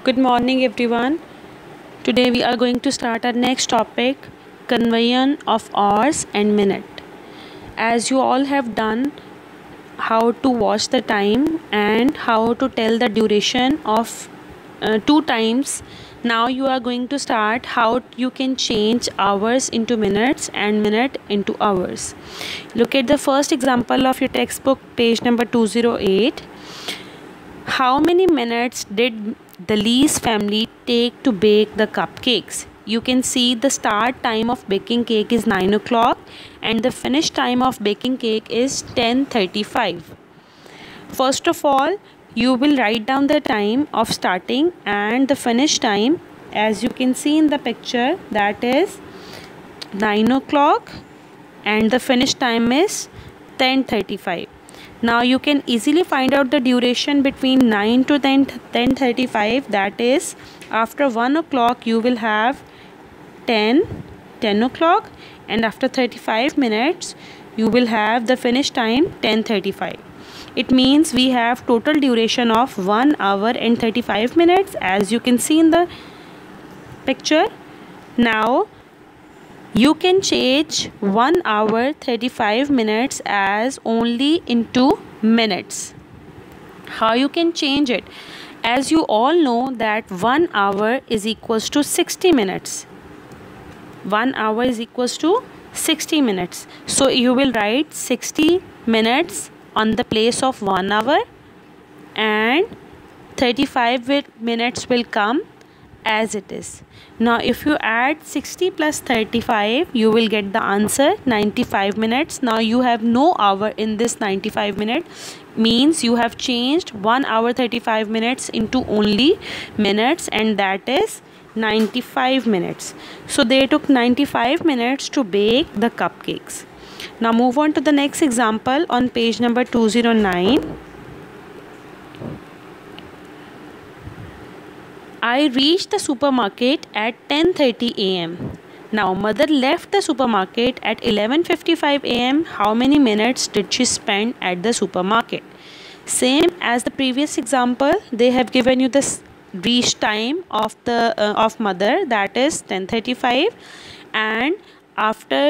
Good morning, everyone. Today we are going to start our next topic, conversion of hours and minute. As you all have done how to watch the time and how to tell the duration of two times, now you are going to start how you can change hours into minutes and minute into hours. Look at the first example of your textbook, page number 208. How many minutes did the Lee's family take to bake the cupcakes? You can see the start time of baking cake is 9 o'clock and the finish time of baking cake is 10:35. First of all, you will write down the time of starting and the finish time. As you can see in the picture, that is 9 o'clock and the finish time is 10:35. Now you can easily find out the duration between 9 to 10:35. That is, after 1 o'clock you will have 10 o'clock, and after 35 minutes you will have the finish time 10:35. It means we have total duration of 1 hour and 35 minutes, as you can see in the picture. Now you can change 1 hour 35 minutes as only into minutes. How you can change it? As you all know that 1 hour is equals to 60 minutes. 1 hour is equals to 60 minutes. So you will write 60 minutes on the place of 1 hour and 35 minutes will come as it is. Now if you add 60 plus 35, you will get the answer 95 minutes. Now you have no hour in this 95 minutes, means you have changed 1 hour 35 minutes into only minutes, and that is 95 minutes. So they took 95 minutes to bake the cupcakes. Now move on to the next example on page number 209. I reached the supermarket at 10:30 a.m. Now mother left the supermarket at 11:55 a.m. How many minutes did she spend at the supermarket? Same as the previous example, they have given you the reach time of the of mother, that is 10:35, and after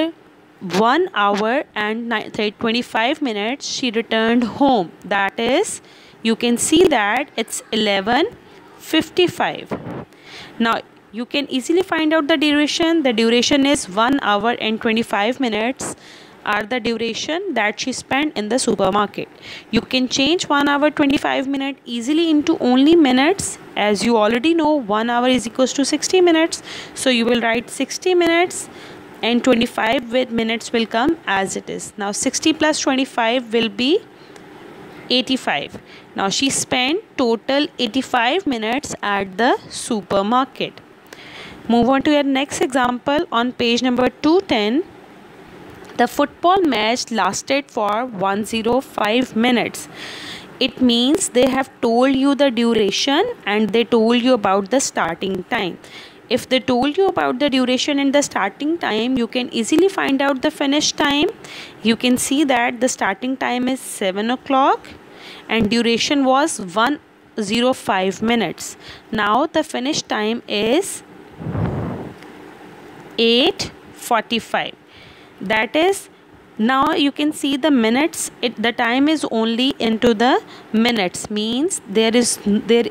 1 hour and 25 minutes she returned home. That is, you can see that it's 11:55. Now you can easily find out the duration. The duration is 1 hour and 25 minutes are the duration that she spent in the supermarket. You can change 1 hour 25 minutes easily into only minutes. As you already know, 1 hour is equals to 60 minutes. So you will write 60 minutes and 25 minutes will come as it is. Now 60 plus 25 will be 85. Now she spent total 85 minutes at the supermarket. Move on to your next example on page number 210. The football match lasted for 105 minutes. It means they have told you the duration and they told you about the starting time. If they told you about the duration and the starting time, you can easily find out the finish time. You can see that the starting time is 7 o'clock and duration was 105 minutes. Now the finish time is 8:45. That is, now you can see the minutes, the time is only into the minutes, means there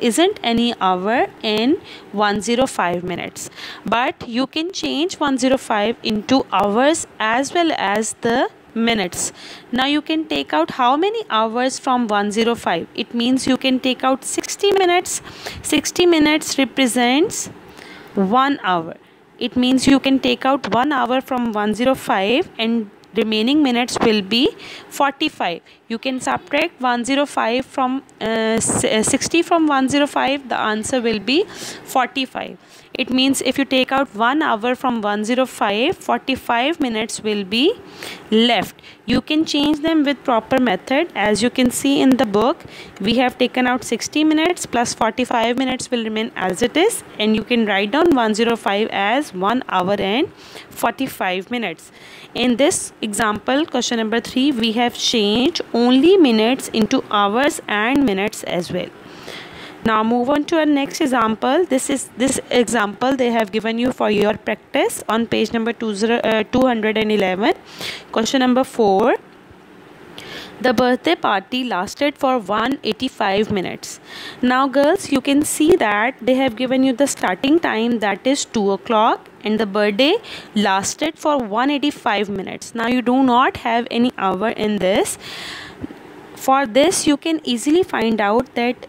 isn't any hour in 105 minutes, but you can change 105 into hours as well as the minutes. Now you can take out how many hours from 105. It means you can take out 60 minutes. 60 minutes represents 1 hour. It means you can take out 1 hour from 105 and remaining minutes will be 45. You can subtract 105 from 60 from 105. The answer will be 45. It means if you take out 1 hour from 105, 45 minutes will be left. You can change them with proper method. As you can see in the book, we have taken out 60 minutes plus 45 minutes will remain as it is, and you can write down 105 as 1 hour and 45 minutes. In this example, question number 3, we have changed only minutes into hours and minutes as well. Now move on to our next example. This example they have given you for your practice on page number 211. Question number 4. The birthday party lasted for 185 minutes. Now girls, you can see that they have given you the starting time, that is 2 o'clock, and the birthday lasted for 185 minutes. Now you do not have any hour in this. For this you can easily find out that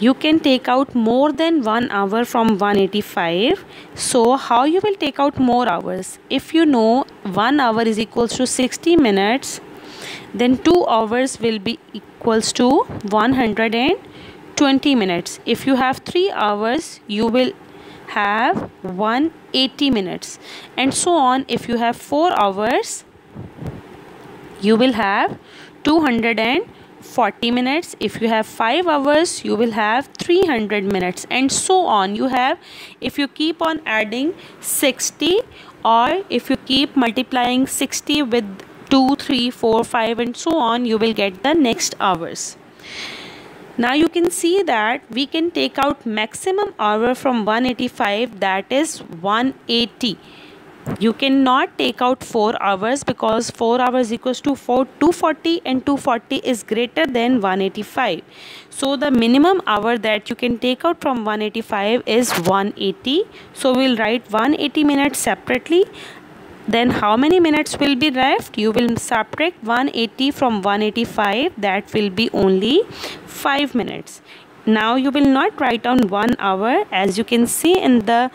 you can take out more than 1 hour from 185. So how you will take out more hours? If you know 1 hour is equals to 60 minutes, then 2 hours will be equals to 120 minutes. If you have 3 hours, you will have 180 minutes, and so on. If you have 4 hours, you will have 240 minutes. If you have 5 hours, you will have 300 minutes, and so on. You have, if you keep on adding 60, or if you keep multiplying 60 with 2, 3, 4, 5 and so on, you will get the next hours. Now you can see that we can take out maximum hour from 185, that is 180. You cannot take out 4 hours because 4 hours equals to 240, and 240 is greater than 185. So the minimum hour that you can take out from 185 is 180. So we'll write 180 minutes separately. Then how many minutes will be left? You will subtract 180 from 185. That will be only 5 minutes. Now you will not write down 1 hour, as you can see in the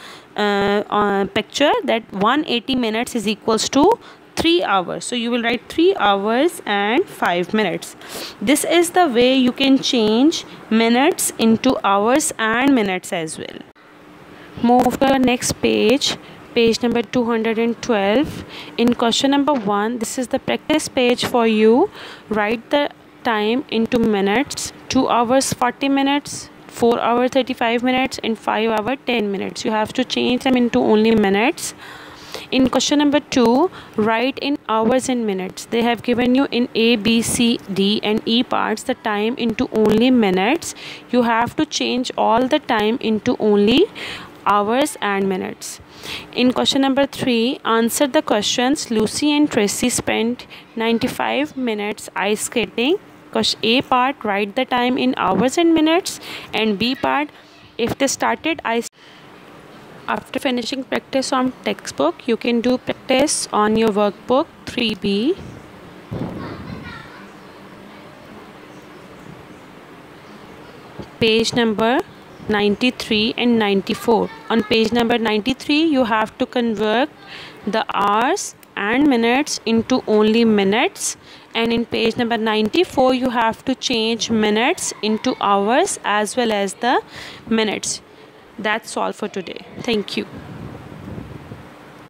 picture that 180 minutes is equals to 3 hours. So you will write 3 hours and 5 minutes. This is the way you can change minutes into hours and minutes as well. Move to the next page. Page number 212. In question number 1, this is the practice page for you. Write the time into minutes. 2 hours 40 minutes, 4 hours 35 minutes and 5 hours 10 minutes. You have to change them into only minutes. In question number 2, write in hours and minutes. They have given you in A, B, C, D and E parts the time into only minutes. You have to change all the time into only hours and minutes. In question number 3, answer the questions. Lucy and Tracy spent 95 minutes ice skating. Question A part, write the time in hours and minutes, and B part, if they started ice. After finishing practice on textbook, you can do practice on your workbook 3B. Page number 93 and 94. On page number 93, you have to convert the hours and minutes into only minutes, and in page number 94 you have to change minutes into hours as well as the minutes. That's all for today. Thank you.